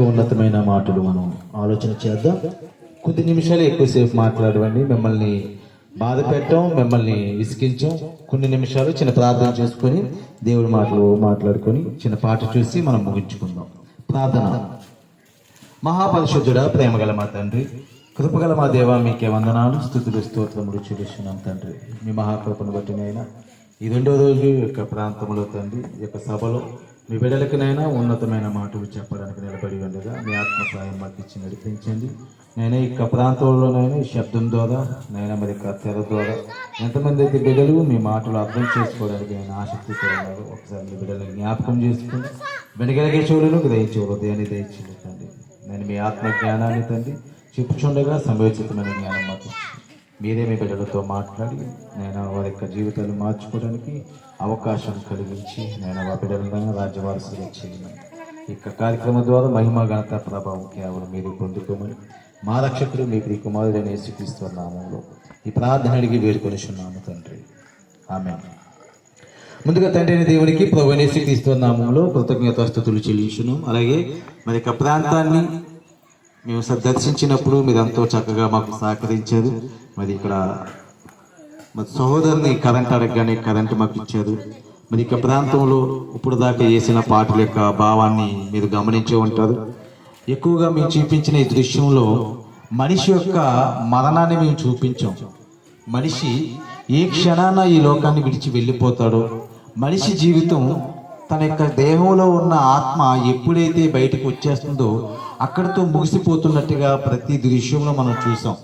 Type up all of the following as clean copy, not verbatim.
ఉన్నతమైన మాటలు మనం ఆలోచన చేద్దాం. కొద్ది నిమిషాలు ఎక్కువసేపు మాట్లాడవండి. మిమ్మల్ని బాధ పెట్టాం, మిమ్మల్ని విసిగించాం. కొన్ని నిమిషాలు చిన్న ప్రార్థన చేసుకొని దేవుడి మాటలు మాట్లాడుకొని చిన్న పాట చూసి మనం ముగించుకుందాం. ప్రార్థన. మహాపరిశుద్ధుడా, ప్రేమగల మా తండ్రి, కృపగల మా దేవ, మీకే వందనాలు, స్తుతులు, స్తోత్రములు చెల్లిస్తున్నాం తండ్రి. మీ మహాకృపను బట్టినైనా ఈ రెండో రోజు యొక్క ప్రాంతంలో తండ్రి, ఈ యొక్క సభలో మీ బిడ్డలకినైనా ఉన్నతమైన మాటలు చెప్పడానికి నిలబడి ఉండగా మీ ఆత్మ సాయం మాకు ఇచ్చి నడిపించండి. నేను ఈ ప్రాంతంలోనైనా ఈ శబ్దం ద్వారా నైనా మరి తెర ద్వారా ఎంతమంది అయితే బిడ్డలు మీ మాటలు అర్థం చేసుకోవడానికి నేను ఆసక్తితో ఉన్నారు, ఒకసారి మీ బిడ్డలను జ్ఞాపకం చేసుకుని వెనగలిగే చెవులను గ్రహించే హృదయాన్ని దయచేయండి. నేను మీ ఆత్మ జ్ఞానాన్ని తండ్రి చెప్పుచుండగా సమయోచితమైన జ్ఞానం మాకు మీరే మీ బిడ్డలతో మాట్లాడి నేను వారి యొక్క జీవితాలు మార్చుకోవడానికి అవకాశం కలిగించి నేను ఆ బిడ్డలను రాజ్యవారసుగా చేయను. ఇక కార్యక్రమం ద్వారా మహిమ ఘనత ప్రభావం కేవలం మీరు పొందుకోమని మా రక్షకుడు మీ ప్రియ కుమారుడైన యేసుక్రీస్తు నామములో ఈ ప్రార్థన అడిగి వేడుకొనిచున్నాము తండ్రి, ఆమేన్. ముందుగా తండ్రి అయిన దేవునికి ప్రభువైన యేసుక్రీస్తు నామములో కృతజ్ఞతాస్తుతులు చెల్లించును. అలాగే మరి యొక్క ప్రాంతాన్ని మేము దర్శించినప్పుడు మీరు ఎంతో చక్కగా మాకు సహకరించారు. మరి ఇక్కడ మరి సహోదరుని కరెంట్ అడగగానే కరెంట్ మాకు ఇచ్చారు. మరి ఇక ప్రాంతంలో ఇప్పుడు దాకా వేసిన పాటల యొక్క భావాన్ని మీరు గమనించే ఉంటారు. ఎక్కువగా మేము చూపించిన ఈ దృశ్యంలో మనిషి యొక్క మరణాన్ని మేము చూపించాం. మనిషి ఏ క్షణాన ఈ లోకాన్ని విడిచి వెళ్ళిపోతాడో, మనిషి జీవితం తన యొక్క దేహంలో ఉన్న ఆత్మ ఎప్పుడైతే బయటకు వచ్చేస్తుందో అక్కడితో ముగిసిపోతున్నట్టుగా ప్రతి దృశ్యంలో మనం చూసాం.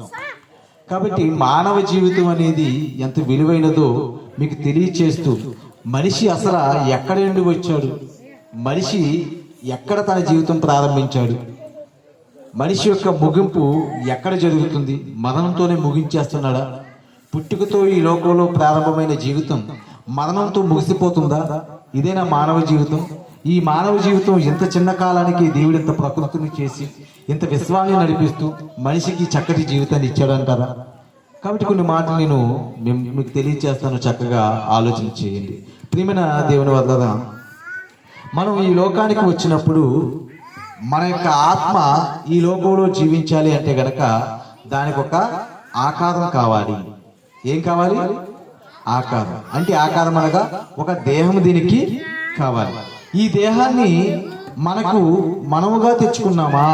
కాబట్టి మానవ జీవితం అనేది ఎంత విలువైనదో మీకు తెలియచేస్తూ, మనిషి అసలు ఎక్కడి నుండి వచ్చాడు, మనిషి ఎక్కడ తన జీవితం ప్రారంభించాడు, మనిషి యొక్క ముగింపు ఎక్కడ జరుగుతుంది, మరణంతోనే ముగించేస్తున్నాడా, పుట్టుకతో ఈ లోకంలో ప్రారంభమైన జీవితం మరణంతో ముగిసిపోతుందా? ఇదేనా మానవ జీవితం? ఈ మానవ జీవితం ఇంత చిన్న కాలానికి దేవుడు ఇంత ప్రకృతిని చేసి ఇంత విశ్వాన్ని నడిపిస్తూ మనిషికి చక్కటి జీవితాన్ని ఇచ్చాడంటారా? కాబట్టి కొన్ని మాటలు నేను మీకు తెలియచేస్తాను, చక్కగా ఆలోచన చేయండి. ప్రియమైన దేవుని వల్ల మనం ఈ లోకానికి వచ్చినప్పుడు మన యొక్క ఆత్మ ఈ లోకంలో జీవించాలి అంటే గనక దానికి ఒక ఆకారం కావాలి. ఏం కావాలి? ఆకారం. అంటే ఆకారం అనగా ఒక దేహం దీనికి కావాలి. ఈ దేహాన్ని మనముగా తెచ్చుకున్నామా?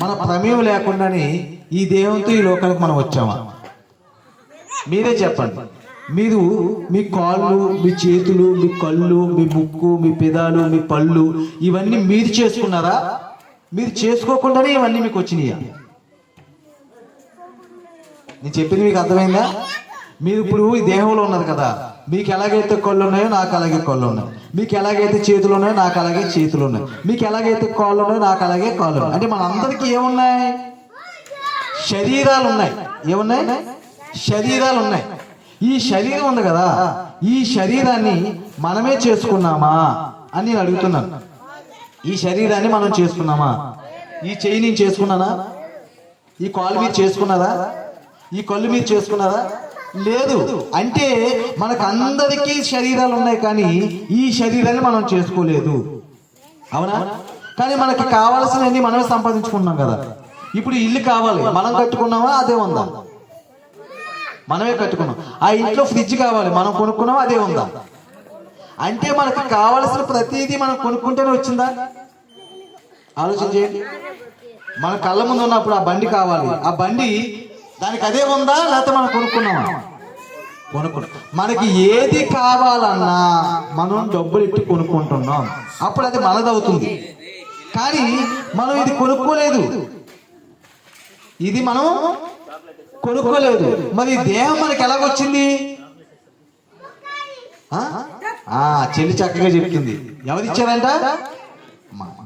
మన ప్రమేయం లేకుండానే ఈ దేహంతో ఈ లోకానికి మనం వచ్చామా? మీరే చెప్పండి. మీరు మీ కాళ్ళు, మీ చేతులు, మీ కళ్ళు, మీ ముక్కు, మీ పెదాలు, మీ పళ్ళు ఇవన్నీ మీరు చేసుకున్నారా? మీరు చేసుకోకుండానే ఇవన్నీ మీకు వచ్చినాయా? నేను చెప్పింది మీకు అర్థమైందా? మీరు ఇప్పుడు ఈ దేహంలో ఉన్నారు కదా, మీకు ఎలాగైతే కళ్ళు ఉన్నాయో నాకు అలాగే కళ్ళు ఉన్నాయి, మీకు ఎలాగైతే చేతులు ఉన్నాయో నాకు అలాగే చేతులు ఉన్నాయి, మీకు ఎలాగైతే కాళ్ళు ఉన్నాయో నాకు అలాగే కాళ్ళు ఉన్నాయి. అంటే మనందరికీ ఏమున్నాయి? శరీరాలు ఉన్నాయి. ఏమున్నాయి? శరీరాలు ఉన్నాయి. ఈ శరీరం ఉంది కదా, ఈ శరీరాన్ని మనమే చేసుకున్నామా అని నేను అడుగుతున్నాను. ఈ శరీరాన్ని మనం చేసుకున్నామా? ఈ చెయ్యి నేను చేసుకున్నానా? ఈ కాలు మీరు చేసుకున్నారా? ఈ కళ్ళు మీరు చేసుకున్నారా? లేదు. అంటే మనకు అందరికీ శరీరాలు ఉన్నాయి, కానీ ఈ శరీరాన్ని మనం చేసుకోలేదు. అవునా? కానీ మనకి కావాల్సినవన్నీ మనమే సంపాదించుకున్నాం కదా. ఇప్పుడు ఇల్లు కావాలి, మనం కట్టుకున్నామా? అదే ఉందా? మనమే కట్టుకున్నాం. ఆ ఇంట్లో ఫ్రిడ్జ్ కావాలి, మనం కొనుక్కున్నామా? అదే ఉందా? అంటే మనకు కావలసిన ప్రతిదీ మనం కొనుక్కుంటేనే వచ్చిందా? ఆలోచన చేయండి. మన కళ్ళ ముందు ఉన్నప్పుడు ఆ బండి కావాలి, ఆ బండి దానికి అదే ఉందా, లేకపోతే మనం కొనుక్కున్నామా? కొనుక్కున్నాం. మనకి ఏది కావాలన్నా మనం డబ్బులు ఇట్టి కొనుక్కుంటున్నాం, అప్పుడు అది మనదవుతుంది. కానీ మనం ఇది కొనుక్కోలేదు, ఇది మనం కొనుక్కోలేదు. మరి దేహం మనకి ఎలాగొచ్చింది? చెల్లి చక్కగా చెప్తుంది. ఎవరిచ్చారంట?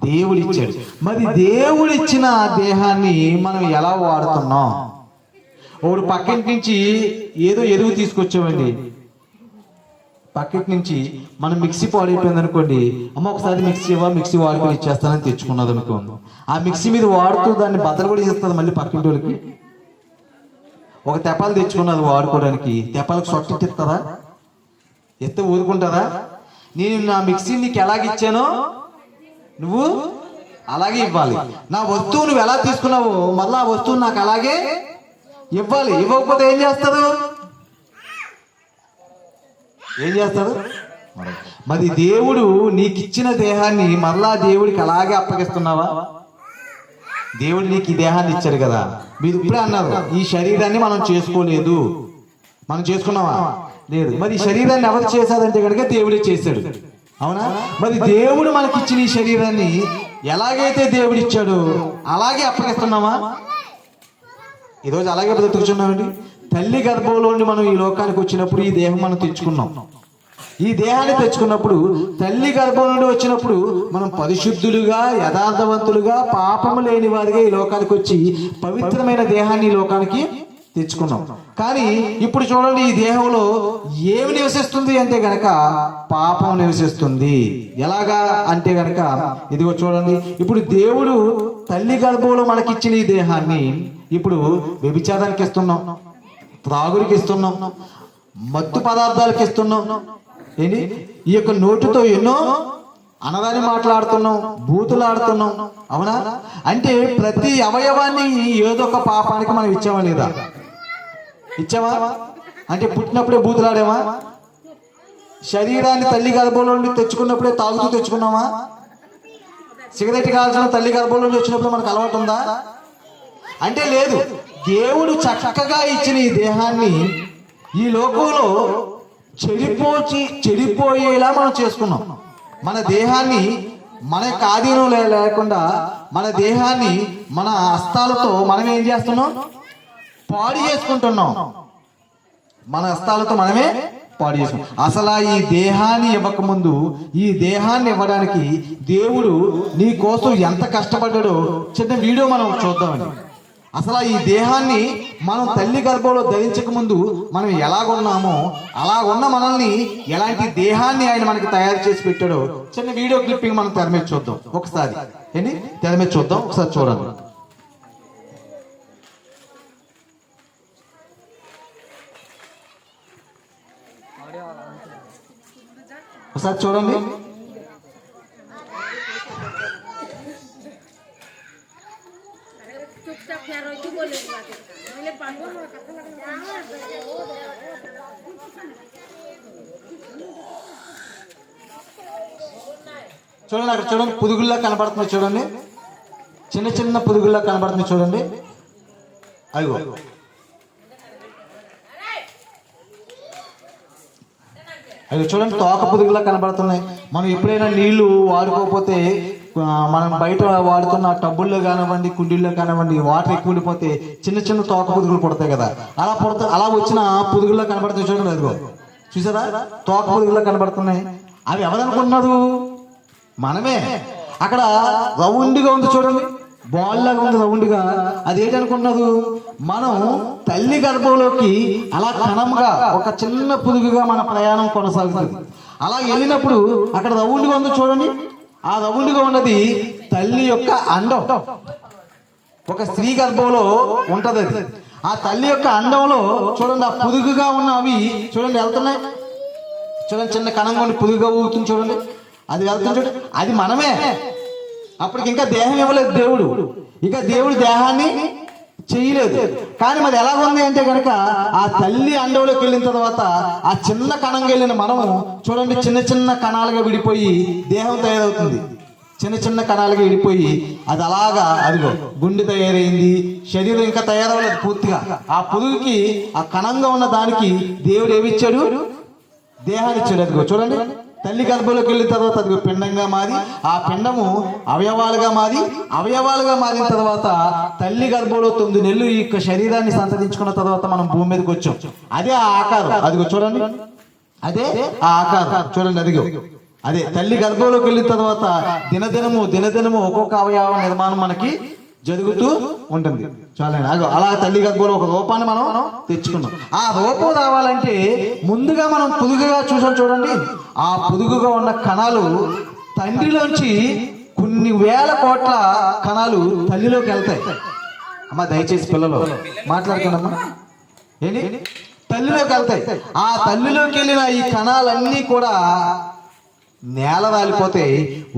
దేవుడు ఇచ్చాడు. మరి దేవుడు ఇచ్చిన దేహాన్ని మనం ఎలా వాడుతున్నాం? ఒకడు పక్కింటి నుంచి ఏదో ఎరువు తీసుకొచ్చామండి, పక్కింటి నుంచి మనం మిక్సీ పాడైపోయింది అనుకోండి, అమ్మ ఒకసారి మిక్సీ వాడుకొని ఇచ్చేస్తానని తెచ్చుకున్నది అనుకోండి. ఆ మిక్సీ మీద వాడుతూ దాన్ని బద్దలు కూడా ఇస్తుంది మళ్ళీ పక్కింటి వాళ్ళకి. ఒక తెపాలు తెచ్చుకున్నది వాడుకోవడానికి, తెపాలకు సొట్టు ఇస్తుందా? ఎత్తే ఊరుకుంటారా? నేను నా మిక్సీ నీకు ఎలాగిచ్చానో నువ్వు అలాగే ఇవ్వాలి. నా వస్తువు నువ్వు ఎలా తీసుకున్నావో మళ్ళీ ఆ వస్తువు నాకు అలాగే ఇవ్వాలి. ఇవ్వకపోతే ఏం చేస్తాడు? మరి దేవుడు నీకు ఇచ్చిన దేహాన్ని మళ్ళా దేవుడికి అలాగే అప్పగిస్తున్నావా? దేవుడు నీకు ఈ దేహాన్ని ఇచ్చాడు కదా, మీరు ఇప్పుడే అన్నారు ఈ శరీరాన్ని మనం చేసుకోలేదు. మనం చేసుకున్నావా? లేదు. మరి ఈ శరీరాన్ని ఎవరు చేశాడంటే కనుక దేవుడే చేశాడు. అవునా? మరి దేవుడు మనకిచ్చిన ఈ శరీరాన్ని ఎలాగైతే దేవుడు ఇచ్చాడో అలాగే అప్పగిస్తున్నామా? ఈరోజు అలాగే బ్రతుకుతున్నామండి. తల్లి గర్భంలో నుండి మనం ఈ లోకానికి వచ్చినప్పుడు ఈ దేహం మనం తెచ్చుకున్నాం. ఈ దేహాన్ని తెచ్చుకున్నప్పుడు తల్లి గర్భం నుండి వచ్చినప్పుడు మనం పరిశుద్ధులుగా, యథార్థవంతులుగా, పాపము లేని వారిగా ఈ లోకానికి వచ్చి పవిత్రమైన దేహాన్ని ఈ లోకానికి తెచ్చుకున్నాం. కానీ ఇప్పుడు చూడండి, ఈ దేహంలో ఏమి నివసిస్తుంది అంటే గనక పాపం నివసిస్తుంది. ఎలాగా అంటే గనక ఇదిగో చూడండి, ఇప్పుడు దేవుడు తల్లి గర్భంలో మనకిచ్చిన ఈ దేహాన్ని ఇప్పుడు వ్యభిచారానికి ఇస్తున్నాం, త్రాగుడికి ఇస్తున్నాం, మత్తు పదార్థాలకు ఇస్తున్నాం. ఏంటి? ఈ యొక్క నోటితో ఎన్నో అనరాని మాట్లాడుతున్నాం, బూతులాడుతున్నాం. అవునా? అంటే ప్రతి అవయవాన్ని ఏదో ఒక పాపానికి మనం ఇచ్చామా లేదా? ఇచ్చామా? అంటే పుట్టినప్పుడే బూతులాడామా? శరీరాన్ని తల్లి గర్భంలో నుండి తెచ్చుకున్నప్పుడే తాగుతూ తెచ్చుకున్నామా? సిగరెట్ కాల్చిన తల్లి గర్భంలో నుండి వచ్చినప్పుడు మనకు అలవాటు ఉందా? అంటే లేదు. దేవుడు చక్కగా ఇచ్చిన ఈ దేహాన్ని ఈ లోకంలో చెడిపోయేలా మనం చేసుకున్నాం. మన దేహాన్ని మన ఆధీనం లేకుండా మన దేహాన్ని మన హస్తాలతో మనం ఏం చేస్తున్నాం? పాడు చేసుకుంటున్నాం. మన హస్తాలతో మనమే పాడు చేసుకున్నాం. అసలు ఈ దేహాన్ని ఇవ్వకముందు ఈ దేహాన్ని ఇవ్వడానికి దేవుడు నీ కోసం ఎంత కష్టపడ్డాడో చిన్న వీడియో మనం చూద్దామండి. అసలు ఈ దేహాన్ని మనం తల్లి గర్భంలో ధరించక ముందు మనం ఎలాగున్నామో అలాగున్న మనల్ని ఎలాంటి దేహాన్ని ఆయన మనకి తయారు చేసి పెట్టాడో చిన్న వీడియో క్లిప్పింగ్ మనం తెర మీద చూద్దాం. ఒకసారి ఏంటి తెర మీద చూద్దాం, ఒకసారి చూడండి. ఒకసారి చూడండి. చూడండి, అక్కడ చూడండి, పురుగుల్లా కనబడుతుంది. చూడండి, చిన్న చిన్న పురుగుల్లా కనబడుతుంది. చూడండి, అయ్యో అయ్యో చూడండి, తోక పురుగులా కనబడుతున్నాయి. మనం ఎప్పుడైనా నీళ్లు వాడుకోకపోతే మనం బయట వాడుతున్న టబ్బుల్లో కానివ్వండి, కుండీల్లో కానివ్వండి, వాటర్ ఎక్కువ ఉండిపోతే చిన్న చిన్న తోక పురుగులు పుడతాయి కదా, అలా వచ్చిన పురుగుల్లో కనబడుతుంది. చూడండి, అదిగో చూసారా, తోక పురుగుల్లో కనబడుతున్నాయి. అవి ఎవరనుకుంటున్నారు? మనమే. అక్కడ రౌండ్గా ఉంది చూడండి, బాల్ లాగా ఉంది రౌండ్గా. అది ఏంటనుకున్నారు? మనం తల్లి గర్భంలోకి అలా కణంగా ఒక చిన్న పురుగుగా మన ప్రయాణం కొనసాగుతుంది. అలా వెళ్ళినప్పుడు అక్కడ రౌండ్గా ఉంది చూడండి, ఆ రౌండ్గా ఉన్నది తల్లి యొక్క అండం. ఒక స్త్రీ గర్భంలో ఉంటది అది. ఆ తల్లి యొక్క అండంలో చూడండి, ఆ పురుగుగా ఉన్న అవి చూడండి వెళ్తున్నాయి. చూడండి, చిన్న కణంగా ఉండి పురుగుగా ఊగుతుంది. చూడండి, అది వెళ్తుంది. చూడండి, అది మనమే. అప్పటికి ఇంకా దేహం ఇవ్వలేదు దేవుడు. ఇక దేవుడు దేహాన్ని చేయలేదు. కానీ మరి ఎలా ఉంది అంటే కనుక ఆ తల్లి అండంలోకి వెళ్ళిన తర్వాత ఆ చిన్న కణంగా వెళ్ళిన మనము చూడండి, చిన్న చిన్న కణాలుగా విడిపోయి దేహం తయారవుతుంది. చిన్న చిన్న కణాలుగా విడిపోయి అది అలాగా అదిగో గుండె తయారైంది. శరీరం ఇంకా తయారవ్వలేదు పూర్తిగా. ఆ పురుగుకి ఆ కణంగా ఉన్న దానికి దేవుడు ఏమిచ్చాడు? దేహాన్ని ఇచ్చాడు. అదిగో చూడండి, తల్లి గర్భంలోకి వెళ్ళిన తర్వాత అది పిండంగా మారి ఆ పిండము అవయవాలుగా మారిన తర్వాత తల్లి గర్భంలో 9 నెలలు ఈ యొక్క శరీరాన్ని సంతరించుకున్న తర్వాత మనం భూమి మీదకి వచ్చాం. అదే ఆ ఆకారం. అదిగో చూడండి, అదే ఆ ఆకారం. చూడండి, అదిగో అదే తల్లి గర్భంలోకి వెళ్ళిన తర్వాత దినదినము ఒక్కొక్క అవయవ నిర్మాణం మనకి జరుగుతూ ఉంటుంది. చాలండి, అలా తల్లి గర్భంలో ఒక రూపాన్ని మనం తెచ్చుకున్నాం. ఆ రూపం రావాలంటే ముందుగా మనం పొదుగుగా చూసాం. చూడండి, ఆ పొదుగుగా ఉన్న కణాలు తండ్రిలోంచి కొన్ని వేల కోట్ల కణాలు తల్లిలోకి వెళ్తాయి. అమ్మ దయచేసి పిల్లలు మాట్లాడుకున్నామ్మా. ఏంటి? తల్లిలోకి వెళ్తాయి. ఆ తల్లిలోకి వెళ్ళిన ఈ కణాలన్నీ కూడా నేల రాలిపోతే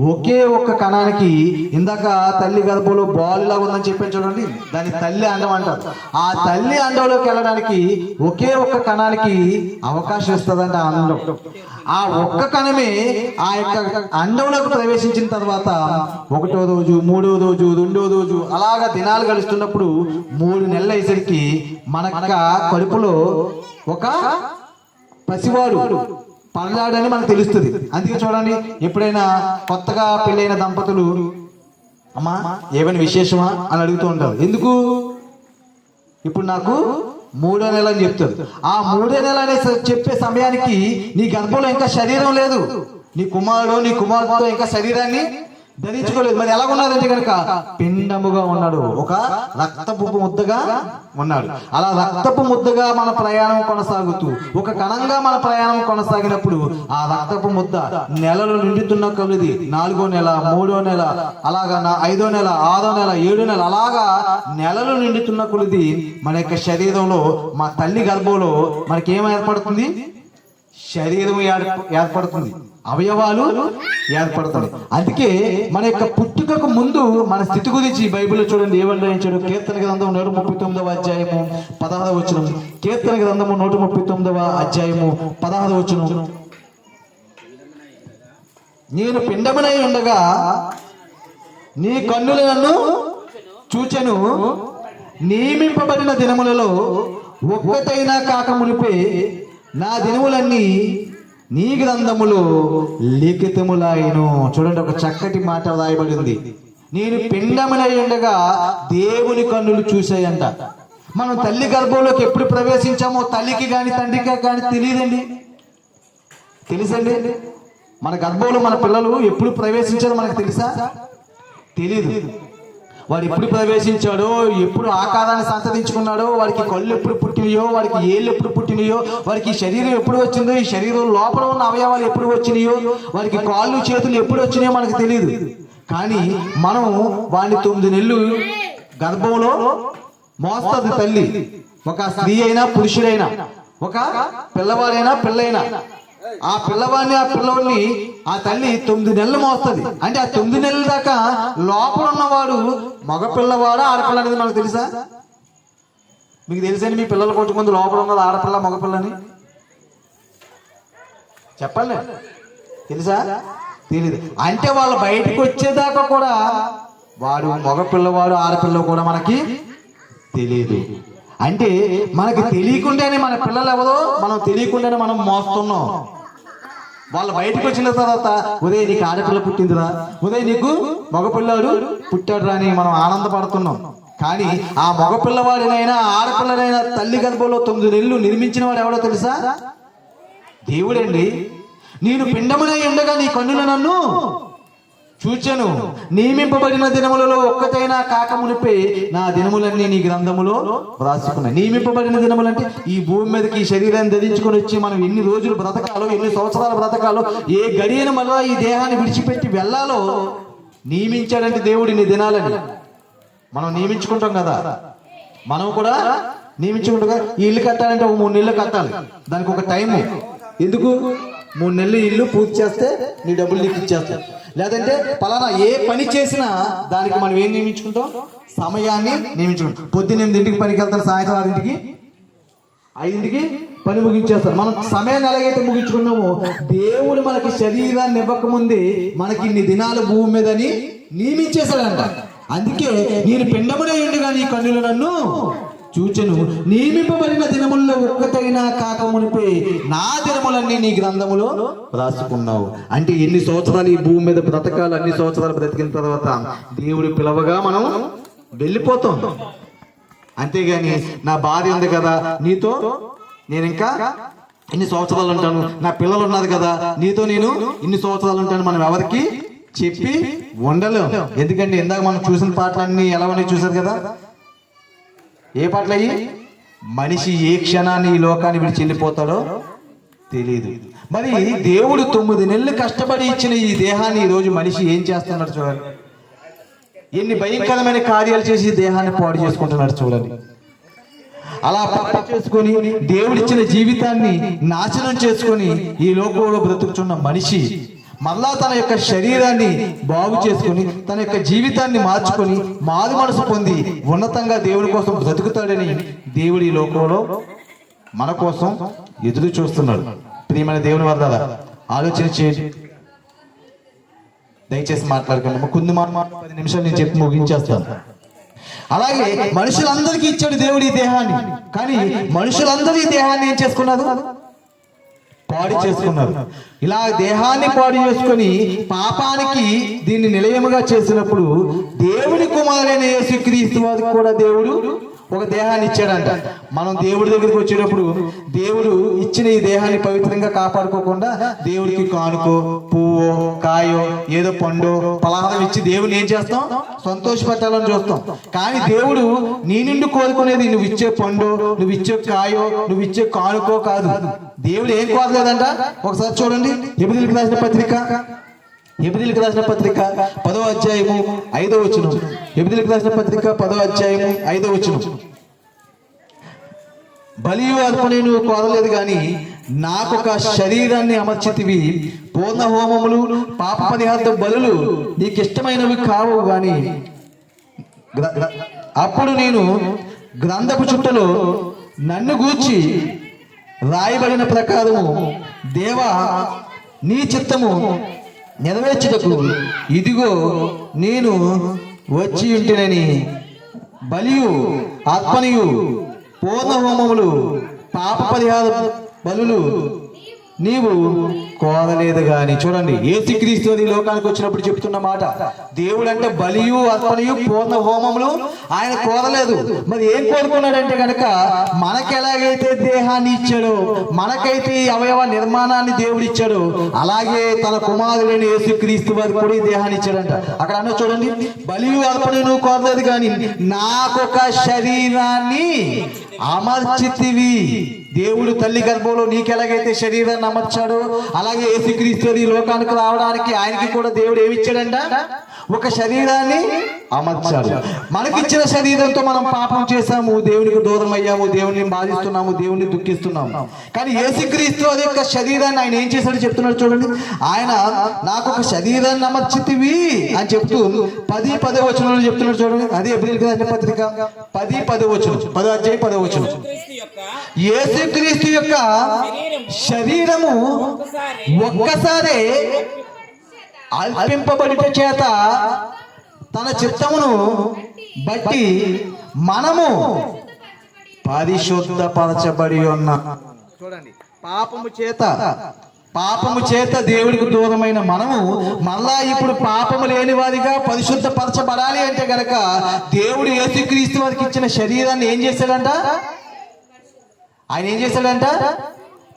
ఒకే ఒక్క కణానికి, ఇందాక తల్లి గర్భంలో బాలులా ఉందని చెప్పాను చూడండి, దాని తల్లి అండం అంటారు. ఆ తల్లి అండంలోకి వెళ్ళడానికి ఒకే ఒక్క కణానికి అవకాశం ఇస్తుందంట ఆ అండం. ఆ ఒక్క కణమే ఆ యొక్క అండంలోకి ప్రవేశించిన తర్వాత 1వ రోజు, 3వ రోజు, 2వ రోజు అలాగా దినాలు గడుస్తున్నప్పుడు 3 నెలలు అయ్యేసరికి మన కడుపులో ఒక పసివాడు పడలాడని మనకు తెలుస్తుంది. అందుకే చూడండి, ఎప్పుడైనా కొత్తగా పెళ్ళైన దంపతులు అమ్మా ఏమైనా విశేషమా అని అడుగుతూ ఉంటారు. ఎందుకు? ఇప్పుడు నాకు 3వ నెల అని చెప్తారు. ఆ 3వ నెల అనే చెప్పే సమయానికి నీ గర్భంలో ఇంకా శరీరం లేదు, నీ కుమారుడు నీ కుమార్తెతో ఇంకా శరీరాన్ని ధరించుకోలేదు. మరి ఎలా ఉన్నాడంటే కనుక పిండముగా ఉన్నాడు, ఒక రక్తపు ముద్దగా ఉన్నాడు. అలా రక్తపు ముద్దగా మన ప్రయాణం కొనసాగుతూ ఒక కణంగా మన ప్రయాణం కొనసాగినప్పుడు ఆ రక్తపు ముద్ద నెలలు నిండుతున్న కొలది 4వ నెల, 3వ నెల, అలాగా 5వ నెల, 6వ నెల, 7వ నెల అలాగా నెలలు నిండుతున్న కొలది మన యొక్క శరీరంలో, మా తల్లి గర్భంలో మనకేం ఏర్పడుతుంది? శరీరం ఏర్పడుతుంది, అవయవాలు ఏర్పడుతుంది. అందుకే మన యొక్క పుట్టుకకు ముందు మన స్థితి గురించి బైబిల్లో చూడండి ఏమన్నాడు. కీర్తన గ్రంథం 139వ అధ్యాయము 16వ వచనం. కీర్తన గ్రంథము 139వ అధ్యాయము 16వ వచనం. నేను పిండమునై ఉండగా నీ కన్నులు నన్ను చూచెను, నియమింపబడిన దినములలో ఒక్కటైనా కాక మునిపే నా దినములన్నీ నీ గ్రంథములో లిఖితములాయను. చూడండి, ఒక చక్కటి మాట రాయబడి ఉంది. నేను పిండమునై ఉండగా దేవుని కన్నులు చూసాయంట. మనం తల్లి గర్భంలోకి ఎప్పుడు ప్రవేశించామో తల్లికి కానీ తండ్రికి కానీ తెలియదండి. తెలుసండి? మన గర్భంలో మన పిల్లలు ఎప్పుడు ప్రవేశించారో మనకు తెలుసా? తెలీదు. వాడు ఎప్పుడు ప్రవేశించాడో, ఎప్పుడు ఆకారాన్ని సంతరించుకున్నాడో, వాడికి కళ్ళు ఎప్పుడు పుట్టినాయో, వాడికి ఏళ్ళు ఎప్పుడు పుట్టినాయో, వాడికి శరీరం ఎప్పుడు వచ్చిందో, ఈ శరీరం లోపల ఉన్న అవయవాలు ఎప్పుడు వచ్చినాయో, వాడికి కాళ్ళు చేతులు ఎప్పుడు వచ్చినాయో మనకు తెలియదు. కానీ మనం వాడిని 9 నెలలు గర్భంలో మోస్తుంది తల్లి. ఒక స్త్రీ అయినా పురుషుడైనా, ఒక పిల్లవాడైనా పిల్లైనా, ఆ పిల్లవాడిని ఆ పిల్లవాడిని ఆ తల్లి 9 నెలలు మోస్తుంది. అంటే ఆ 9 నెలల దాకా లోపల ఉన్నవాడు మగ పిల్లవాడు ఆడపిల్ల అనేది మనకు తెలుసా? మీకు తెలుసండి మీ పిల్లలు కొట్టుకుంది లోపల ఉన్నది ఆడపిల్ల మగపిల్లని? చెప్పండి, తెలుసా? తెలీదు. అంటే వాళ్ళు బయటకు వచ్చేదాకా కూడా వాడు మగ పిల్లవాడు ఆడపిల్ల కూడా మనకి తెలియదు. అంటే మనకి తెలియకుండానే మన పిల్లలు ఎవరో మనం తెలియకుండానే మనం మోస్తున్నాం. వాళ్ళు బయటకు వచ్చిన తర్వాత ఉదయం నీకు ఆడపిల్ల పుట్టిందిరా, ఉదయం నీకు మగపిల్లాడు పుట్టాడురా అని మనం ఆనందపడుతున్నాం. కానీ ఆ మగపిల్లవాడినైనా ఆడపిల్లనైనా తల్లి గర్భంలో 9 నెలలు నిర్మించిన వాడు ఎవడో తెలుసా? దేవుడండి. నేను పిండమునై ఉండగా నీ కన్నులు నన్ను చూచెను, నియమింపబడిన దినములలో ఒక్కటైనా కాక మునిపే నా దినములన్నీ నీ గ్రంథములో వ్రాసుకున్నాయి. నియమింపబడిన దినములంటే ఈ భూమి మీదకి ఈ శరీరాన్ని ధరించుకొని వచ్చి మనం ఎన్ని రోజులు బ్రతకాలో, ఎన్ని సంవత్సరాలు బ్రతకాలో, ఏ గడియను మళ్ళా ఈ దేహాన్ని విడిచిపెట్టి వెళ్ళాలో నియమించాడంటే దేవుడు ఇన్ని దినాలని. మనం నియమించుకుంటాం కదా, మనం కూడా నియమించుకుంటాం. ఈ ఇల్లు కట్టాలంటే ఒక 3 నెలలు కట్టాలి, దానికి ఒక టైము. ఎందుకు? 3 నెలలు ఇల్లు పూర్తి చేస్తే నీ డబ్బులు నీకు ఇచ్చేస్తాం. లేదంటే పలానా ఏ పని చేసినా దానికి మనం ఏం నియమించుకుంటాం? సమయాన్ని నియమించుకుంటాం. పొద్దున్న 8ంటికి పనికి వెళ్తారు, సాయంత్రం 6ంటికి 5ంటికి పని ముగించేస్తారు. మనం సమయాన్ని ఎలాగైతే ముగించుకున్నామో దేవుడు మనకి శరీరాన్ని ఇవ్వకముందే మనకి ఇన్ని దినాలు భూమి మీదని నియమించేశాడంట. అందుకే నేను పిండమునై ఉండగా నీ కన్నులు నన్ను చూచెను, నియమింపబడిన దినముల్లో ఒక్కటైనా కాక మునిపే నా దినములన్నీ నీ గ్రంథములో రాసుకున్నావు. అంటే ఎన్ని సంవత్సరాలు ఈ భూమి మీద బ్రతకాలి, అన్ని సంవత్సరాలు బ్రతికిన తర్వాత దేవుడు పిలవగా మనం వెళ్ళిపోతాం. అంతేగాని నా భార్య ఉంది కదా నీతో నేను ఇంకా ఇన్ని సంవత్సరాలు ఉంటాను, నా పిల్లలు ఉన్నారు కదా నీతో నేను ఇన్ని సంవత్సరాలు ఉంటాను మనం ఎవరికి చెప్పి ఉండలేం. ఎందుకంటే ఇందాక మనం చూసిన పాటలన్నీ ఎలా ఉన్నాయి చూసారు కదా. ఏ పాటలు అయ్యి? మనిషి ఏ క్షణాన్ని ఈ లోకాన్ని విడిచి వెళ్ళిపోతాడో తెలియదు. మరి దేవుడు 9 నెలలు కష్టపడి ఇచ్చిన ఈ దేహాన్ని ఈ రోజు మనిషి ఏం చేస్తున్నాడు చూడండి. ఎన్ని భయంకరమైన కార్యాలు చేసి దేహాన్ని పాడు చేసుకుంటున్నాడు చూడండి. అలా పాడు చేసుకొని దేవుడిచ్చిన జీవితాన్ని నాశనం చేసుకొని ఈ లోకంలో బ్రతుకుతున్న మనిషి మరలా తన యొక్క శరీరాన్ని బాగు చేసుకుని తన యొక్క జీవితాన్ని మార్చుకొని మారు మనసు పొంది ఉన్నతంగా దేవుడి కోసం బ్రతుకుతాడని దేవుడి ఈ లోకంలో మన కోసం ఎదురు చూస్తున్నాడు. ప్రియమైన దేవుని వల్ల ఆలోచన చేయండి. దయచేసి మాట్లాడకండి. కొన్ని 10 నిమిషాలు నేను చెప్పి ముగించేస్తాను. అలాగే మనుషులందరికీ ఇచ్చాడు దేవుడు ఈ దేహాన్ని. కానీ మనుషులందరూ ఈ దేహాన్ని ఏం చేసుకున్నారు? పాడు చేసుకున్నారు. ఇలా దేహాన్ని పాడు చేసుకొని పాపానికి దీన్ని నిలయముగా చేసినప్పుడు దేవుని కుమారుడైన యేసుక్రీస్తు వారికి కూడా దేవుడు ఒక దేహాన్ని ఇచ్చాడంట. మనం దేవుడి దగ్గరికి వచ్చేటప్పుడు దేవుడు ఇచ్చిన ఈ దేహాన్ని పవిత్రంగా కాపాడుకోకుండా దేవుడికి కానుకో, పువ్వో, కాయో, ఏదో పండో, పలహారం ఇచ్చి దేవుని ఏం చేస్తాం? సంతోషపెట్టాలని చూస్తాం. కానీ దేవుడు నీ నుండి కోరుకునేది నువ్వు ఇచ్చే పండు, నువ్వు ఇచ్చే కాయో, నువ్వు ఇచ్చే కానుకో కాదు. దేవుడు ఏం కోరలేదంట. ఒకసారి చూడండి, ఎబిదీయులకు రాసిన పత్రిక 10వ అధ్యాయము 5వ వచనం. ఎబిదీయులకు రాసిన పత్రిక 10వ అధ్యాయము 5వ వచనం. బలియు అర్పణను నువ్వు కోరలేదు గాని నాకొక శరీరాన్ని అమర్చితివి. పూర్ణ హోమములు, పాప పరిహార బలులు నీకిష్టమైనవి కావు గాని అప్పుడు నేను గ్రంథపు చుట్టలో నన్ను గూర్చి రాయబడిన ప్రకారము దేవా నీ చిత్తము నెరవేర్చుటకు ఇదిగో నేను వచ్చి ఉంటేనని బలియు, అర్పణయు, పూర్ణ హోమములు, పాప పరిహార బలులు నీవు కోరలేదు గాని. చూడండి, యేసుక్రీస్తు ఈ లోకానికి వచ్చినప్పుడు చెప్తున్న మాట. దేవుడు అంటే బలియు, అర్పణయు, పూర్ణ హోమములు ఆయన కోరలేదు. మరి ఏం కోరుకున్నాడంటే కనుక మనకి ఎలాగైతే దేహాన్ని ఇచ్చాడో, మనకైతే ఈ అవయవ నిర్మాణాన్ని దేవుడు ఇచ్చాడు, అలాగే తన కుమారుడైన యేసుక్రీస్తు వారికి కూడా ఈ దేహాన్ని ఇచ్చాడంట. అక్కడ అన్న చూడండి, బలియు, అర్పణయు నువ్వు కోరలేదు కానీ నాకొక శరీరాన్ని అమర్చితివి. దేవుడు తల్లి గర్భంలో నీకెలాగైతే శరీరాన్ని అమర్చాడో అలాగే యేసుక్రీస్తు ఈ లోకానికి రావడానికి ఆయనకి కూడా దేవుడు ఏమి ఇచ్చాడంట? ఒక శరీరాన్ని అమర్చాడు. మనకిచ్చిన శరీరంతో మనం పాపం చేశాము, దేవునికి దూరం అయ్యాము, దేవుని బాధిస్తున్నాము, దేవుని దుఃఖిస్తున్నాము. కానీ యేసుక్రీస్తు అది యొక్క శరీరాన్ని ఆయన ఏం చేశాడు చెప్తున్నాడు చూడండి. ఆయన నాకు ఒక శరీరాన్ని అమర్చితివి అని చెప్తూ 10 వచనంలో చెప్తున్నాడు చూడండి. అది ఎబ్రిల్కి రాసిన పత్రిక 10 వచనం, 10వ అధ్యాయం 10వ వచనం. యేసుక్రీస్తు యొక్క శరీరము ఒక్కసారే అల్పింపబడుట చేత తన చిత్తమును బట్టి మనము పరిశుద్ధపరచబడి ఉన్నాం. చూడండి, పాపము చేత దేవుడికి దూరమైన మనము మళ్ళా ఇప్పుడు పాపము లేని వారిగా పరిశుద్ధపరచబడాలి అంటే గనక దేవుడు యేసుక్రీస్తు వారికి ఇచ్చిన శరీరాన్ని ఏం చేశాడంట? ఆయన ఏం చేశాడంట?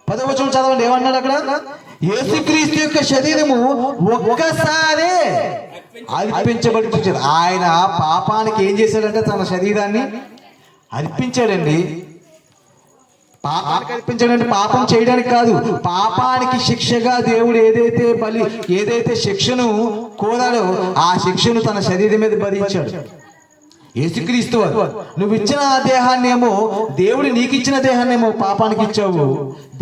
10వ వచనం చదవండి, ఏమన్నాడు అక్కడ? యేసుక్రీస్తు యొక్క శరీరము ఒక్కసారే అర్పించబడి. ఆయన పాపానికి ఏం చేశాడంటే తన శరీరాన్ని అర్పించాడండి. పాపానికి అర్పించాడంటే పాపం చేయడానికి కాదు, పాపానికి శిక్షగా దేవుడు ఏదైతే శిక్షను కోరాడో ఆ శిక్షను తన శరీరం మీద భరించాడు. యేసుక్రీస్తు వారు నువ్వు ఇచ్చిన దేహాన్నేమో దేవుడు నీకు ఇచ్చిన దేహాన్నేమో పాపానికి ఇచ్చావు.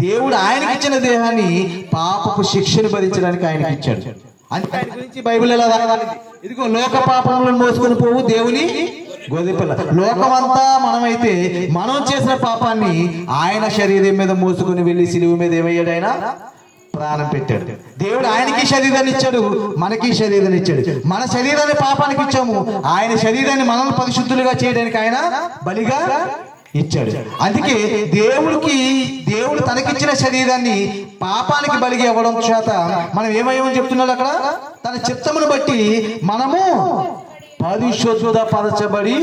దేవుడు ఆయనకి ఇచ్చిన దేహాన్ని పాపపు శిక్షను భరించడానికి ఆయనకి ఇచ్చాడు. అంటే ఆయన గురించి బైబిల్ ఎలా రాయాలి? ఇదిగో లోక పాపములను మోసుకొని పోవు దేవుని గొర్రెపిల్ల. లోకమంతా మనమైతే మనం చేసిన పాపాన్ని ఆయన శరీరం మీద మోసుకొని వెళ్ళి సిలువ మీద ఏమయ్యాడు? ఆయన ప్రాణం పెట్టాడు. దేవుడు ఆయనకి శరీరాన్ని ఇచ్చాడు, మనకి శరీరాన్ని ఇచ్చాడు. మన శరీరాన్ని పాపానికి ఇచ్చాము, ఆయన శరీరాన్ని మనల్ని పరిశుద్ధులుగా చేయడానికి ఆయన బలిగా ఇచ్చాడు. అందుకే దేవుడు తనకిచ్చిన శరీరాన్ని పాపానికి బలిగా ఇవ్వడం చేత మనం ఏమయ్యామని చెప్తున్నాడు అక్కడ? తన చిత్తమును బట్టి మనము పరిశుద్ధపరచబడి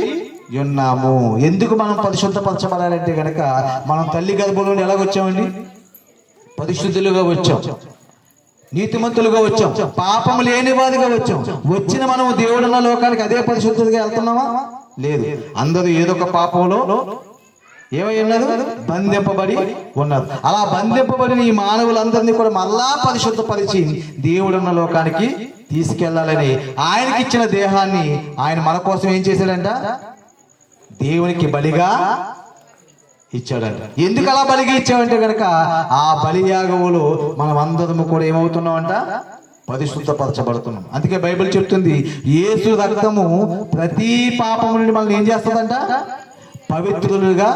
ఉన్నాము. ఎందుకు మనం పరిశుద్ధపరచబడాలంటే గనక మనం తల్లి గర్భంలో ఎలాగొచ్చామండి? పరిశుద్ధులుగా వచ్చాం, నీతిమంతులుగా వచ్చాం, పాపము లేని వారిగా వచ్చాం. వచ్చిన మనం దేవుడున్న లోకానికి అదే పరిశుద్ధులుగా వెళ్తున్నామా? లేదు. అందరూ ఏదో ఒక పాపంలో ఏమై ఉన్నారు? బంధింపబడి ఉన్నారు. అలా బంధింపబడిన ఈ మానవులందరినీ కూడా మళ్ళా పరిశుద్ధపరిచి దేవుడున్న లోకానికి తీసుకెళ్లాలని ఆయనకి ఇచ్చిన దేహాన్ని ఆయన మన కోసం ఏం చేశాడంట? దేవునికి బలిగా ఇచ్చాడంట. ఎందుకు అలా బలిగా ఇచ్చామంటే కనుక ఆ బలియాగములో మనం అందరము కూడా ఏమవుతున్నామంట? పరిశుద్ధపరచబడుతున్నాం. అందుకే బైబిల్ చెప్తుంది, యేసు రక్తము ప్రతి పాపము నుండి మనల్ని ఏం చేస్తుందంట? పవిత్రులుగా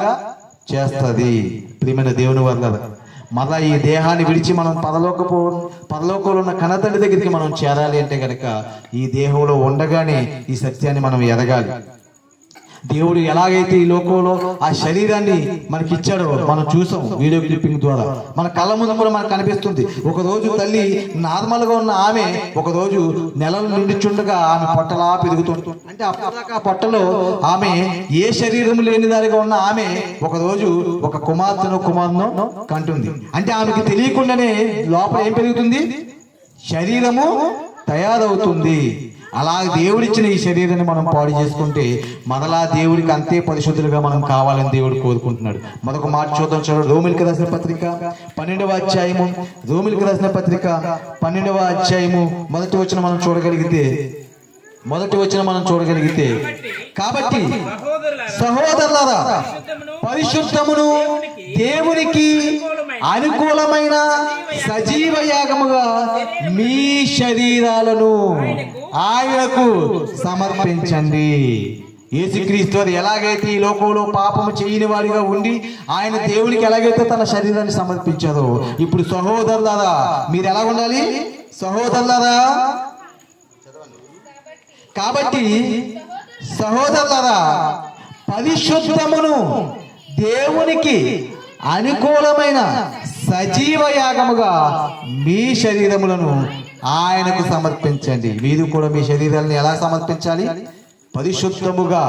చేస్తుంది. ప్రియమైన దేవుని వల్ల మరలా ఈ దేహాన్ని విడిచి మనం పరలోకంలో ఉన్న కన్నతండ్రి దగ్గరికి మనం చేరాలి అంటే గనక ఈ దేహంలో ఉండగానే ఈ సత్యాన్ని మనం ఎదగాలి. దేవుడు ఎలాగైతే ఈ లోకంలో ఆ శరీరాన్ని మనకి ఇచ్చాడో మనం చూసాం వీడియో క్లిప్పింగ్ ద్వారా, మన కళ్ళ ముందు కూడా మనకు కనిపిస్తుంది. ఒక రోజు తల్లి నార్మల్ గా ఉన్న ఆమె ఒక రోజు నెలలు నిండిచుండగా ఆమె పొట్టలా పెరుగుతుంది. అంటే అప్పటిదాకా ఆ పొట్టలో ఆమె ఏ శరీరం లేని దానిగా ఉన్న ఆమె ఒక రోజు ఒక కుమారును కంటుంది. అంటే ఆమెకి తెలియకుండానే లోపల ఏం పెరుగుతుంది? శరీరము తయారవుతుంది. అలా దేవుడిచ్చిన ఈ శరీరాన్ని మనం పాడు చేసుకుంటే మరలా దేవుడికి అంతే పరిశుద్ధులుగా మనం కావాలని దేవుడు కోరుకుంటున్నాడు. మరొక మాట చూద్దాం. చూడండి, రోమిలికి రాసిన పత్రిక 12వ అధ్యాయము, రోమిలికి రాసిన పత్రిక 12వ అధ్యాయము మొదటి వచనం మనం చూడగలిగితే కాబట్టి సహోదరులారా, పరిశుద్ధమును దేవునికి అనుకూలమైన సజీవ యాగముగా మీ శరీరాలను ఆయనకు సమర్పించండి. యేసుక్రీస్తు వారు ఎలాగైతే ఈ లోకంలో పాపము చేయని వాడిగా ఉండి ఆయన దేవునికి ఎలాగైతే తన శరీరాన్ని సమర్పించారో, ఇప్పుడు సహోదరులారా మీరు ఎలా ఉండాలి? సహోదరులారా, కాబట్టి సహోదరులారా, పరిశుద్ధమును దేవునికి అనుకూలమైన సజీవ యాగముగా మీ శరీరములను ఆయనకు సమర్పించండి. మీరు కూడా మీ శరీరాలను ఎలా సమర్పించాలి? పరిశుద్ధముగా,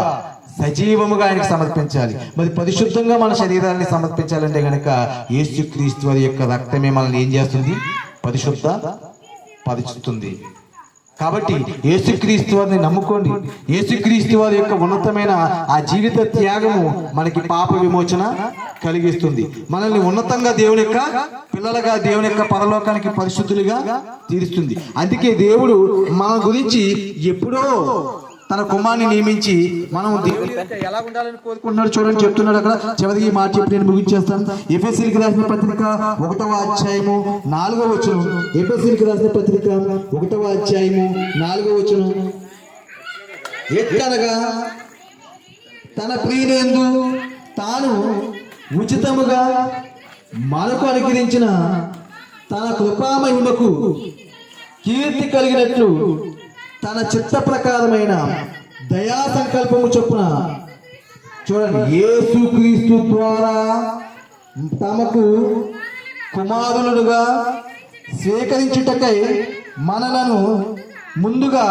సజీవముగా ఆయనకు సమర్పించాలి. మరి పరిశుద్ధంగా మన శరీరాన్ని సమర్పించాలంటే గనక యేసుక్రీస్తు వారి యొక్క రక్తమే మనల్ని ఏం చేస్తుంది? పరిశుద్ధపరుస్తుంది. కాబట్టి యేసుక్రీస్తు వారిని నమ్ముకోండి. యేసుక్రీస్తు వారి యొక్క ఉన్నతమైన ఆ జీవిత త్యాగము మనకి పాప విమోచన కలిగిస్తుంది. మనల్ని ఉన్నతంగా దేవుని యొక్క పిల్లలుగా, దేవుని యొక్క పరలోకానికి పరిశుద్ధులుగా తీరుస్తుంది. అందుకే దేవుడు మన గురించి ఎప్పుడో తన కుమారుని నియమించి మనం దేవుని ఎలా ఉండాలని కోరుకుంటున్నాడు చూడండి. చెప్తున్నాడు అక్కడ చివరికి ఈ మాట చెప్పి నేను ముగించేస్తాను. ఎఫెసీయులకు రాసిన పత్రిక 1వ అధ్యాయము 4వ వచనం. ఎఫెసీయులకు రాసిన పత్రిక 1వ అధ్యాయము 4వ వచనం. ఎట్లనగా తన ప్రియులందు తాను ఉచితముగా మనకు అనుగ్రహించిన తన కృపామహిమకు కీర్తి కలిగినట్లు తన చిత్త ప్రకారమైన దయా సంకల్పము చొప్పున చూడండి, యేసుక్రీస్తు ద్వారా తమకు కుమారులుగా స్వీకరించుటకై మనలను ముందుగా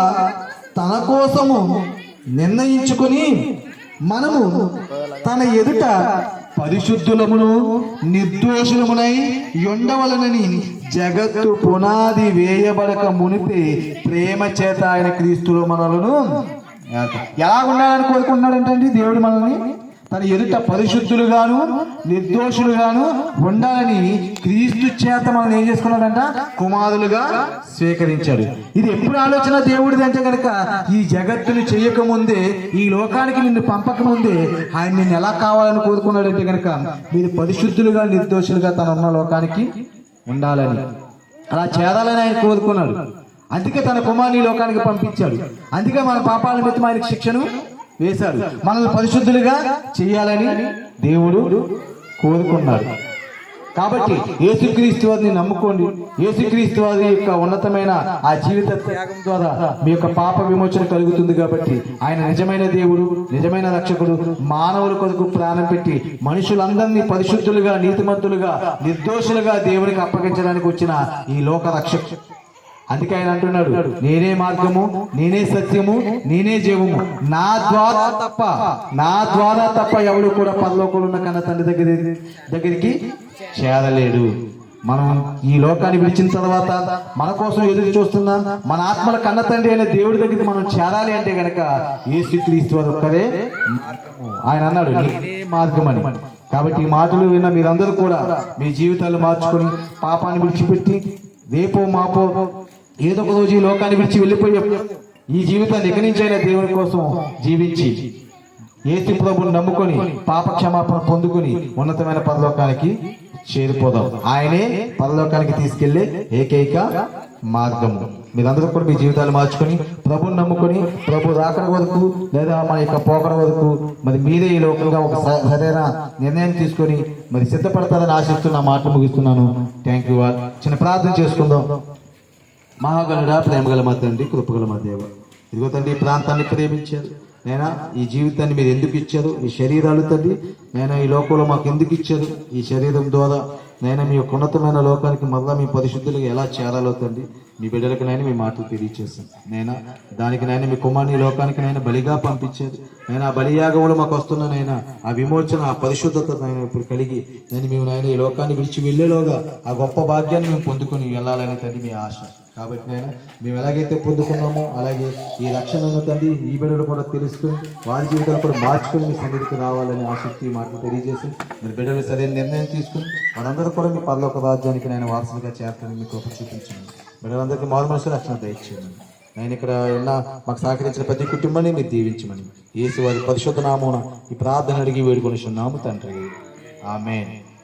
తన కోసము నిర్ణయించుకొని మనము తన ఎదుట పరిశుద్ధులమును నిర్దోషులమునై ఉండవలనని జగత్తు పునాది వేయబడక మునిపే ప్రేమ చేత ఆయన క్రీస్తులో మనలను ఎలా ఉండాలని కోరుకుంటున్నాడంటే దేవుడు మనల్ని తన ఎదుట పరిశుద్ధులుగాను నిర్దోషులుగాను ఉండాలని క్రీస్తు చేత మనం ఏం చేసుకున్నాడంట? కుమారులుగా స్వీకరించాడు. ఇది ఎప్పుడు ఆలోచన దేవుడిది అంటే కనుక ఈ జగత్తుని చేయక ముందే, ఈ లోకానికి నిన్ను పంపక ముందే ఆయన నిన్ను ఎలా కావాలని కోరుకున్నాడంటే కనుక మీరు పరిశుద్ధులుగా నిర్దోషులుగా తన ఉన్న లోకానికి ఉండాలని, అలా చేరాలని ఆయన కోరుకున్నాడు. అందుకే తన కుమారుని లోకానికి పంపించాడు. అందుకే మన పాపాల నిమిత్తం ఆయనకి శిక్షను వేశాడు. మనల్ని పరిశుద్ధులుగా చేయాలని దేవుడు కోరుకున్నాడు. కాబట్టి యేసుక్రీస్తు వారిని నమ్ముకోండి. యేసుక్రీస్తు వారి యొక్క ఉన్నతమైన ఆ జీవిత త్యాగం ద్వారా మీ యొక్క పాప విమోచన కలుగుతుంది. కాబట్టి ఆయన నిజమైన దేవుడు, నిజమైన రక్షకుడు. మానవుల కొరకు ప్రాణం పెట్టి మనుషులందరినీ పరిశుద్ధులుగా, నీతిమంతులుగా, నిర్దోషులుగా దేవునికి అప్పగించడానికి వచ్చిన ఈ లోక రక్షకుడు. అందుకే ఆయన అంటున్నాడు, నేనే మార్గము, నేనే సత్యము, నేనే జీవము, నా ద్వారా తప్ప ఎవడు కూడా పరలోకంలో ఉన్న కన్న తండ్రి దగ్గరికి చేరలేడు. మనం ఈ లోకాన్ని విడిచిన తర్వాత మన కోసం ఎదురు చూస్తున్నా మన ఆత్మల కన్న తండ్రి అయిన దేవుడి దగ్గరికి మనం చేరాలి అంటే గనక యేసుక్రీస్తు వారు ఒక్కరే మార్గము. ఆయన అన్నాడు, నేనే మార్గం అని. కాబట్టి ఈ మాటలు విన్న మీరందరూ కూడా మీ జీవితాలు మార్చుకొని పాపాన్ని విడిచిపెట్టి రేపో మాపో ఏదో ఒక రోజు ఈ లోకాన్ని విడిచి వెళ్ళిపోయే ఈ జీవితాన్ని ఇక నుంచైనా దేవుని కోసం జీవించి యేసు ప్రభువుని నమ్ముకొని పాప క్షమాపణ పొందుకొని ఉన్నతమైన పరలోకానికి చేరిపోదాం. ఆయనే పరలోకానికి తీసుకెళ్లే ఏకైక మార్గము. మీరందరూ కూడా మీ జీవితాలు మార్చుకొని ప్రభుని నమ్ముకొని ప్రభు రాకడ వరకు లేదా మన యొక్క పోకడ వరకు మరి మీరే ఈ లోకంగా ఒక సరైన నిర్ణయం తీసుకొని మరి సిద్ధపడతారని ఆశిస్తున్న మాటలు ముగిస్తున్నాను. Thank you all. చిన్న ప్రార్థన చేసుకుందాం. మహాగణుడా, ప్రేమగల మా తండ్రి, కృపగల మా దేవ, ఇదిగో తండ్రి ఈ ప్రాంతాన్ని ప్రేమించారు నైనా. ఈ జీవితాన్ని మీరు ఎందుకు ఇచ్చారు? ఈ శరీరాలు తండ్రి నైనా ఈ లోకంలో మాకు ఎందుకు ఇచ్చారు? ఈ శరీరం ద్వారా నైనా మీ యొక్క ఉన్నతమైన లోకానికి మళ్ళా మీ పరిశుద్ధులకు ఎలా చేరాలో తండ్రి మీ బిడ్డలకు నైనా మీ మాటలు తెలియచేస్తాను నైనా. దానికి నైనా మీ కుమారుని ఈ లోకానికి నైనా బలిగా పంపించారు నైనా. ఆ బలియాగంలో మాకు వస్తున్న నైనా ఆ విమోచన, ఆ పరిశుద్ధత నైనా ఇప్పుడు కలిగి నేను మేము నైనా ఈ లోకాన్ని విడిచి వెళ్ళేలోగా ఆ గొప్ప భాగ్యాన్ని మేము పొందుకొని వెళ్ళాలని తండ్రి మీ ఆశ. కాబట్టి నైనా మేము ఎలాగైతే పొందుకున్నామో అలాగే ఈ రక్షణను తండ్రి ఈ బిడ్డలు కూడా తెలుసుకుని వారి జీవితాలు కూడా మార్చుకొని మీ సన్నిధికి రావాలని ఆసక్తి మాటలు తెలియజేసి మీరు బిడ్డలు సరైన నిర్ణయం తీసుకుని వారందరూ కూడా మీ పరలోక రాజ్యానికి నేను వారసులుగా చేస్తానని మీకు ఒక చూపించాను. బిడ్డలందరికీ మారు మనసు రక్షణ దయచేయమని నేను ఇక్కడ ఉన్న మాకు సహకరించిన ప్రతి కుటుంబాన్ని మీరు దీవించమని యేసు వారి పరిశుద్ధ నామమున ఈ ప్రార్థన అడిగి వేడుకొనిచున్నాము తండ్రి. ఆమేన్.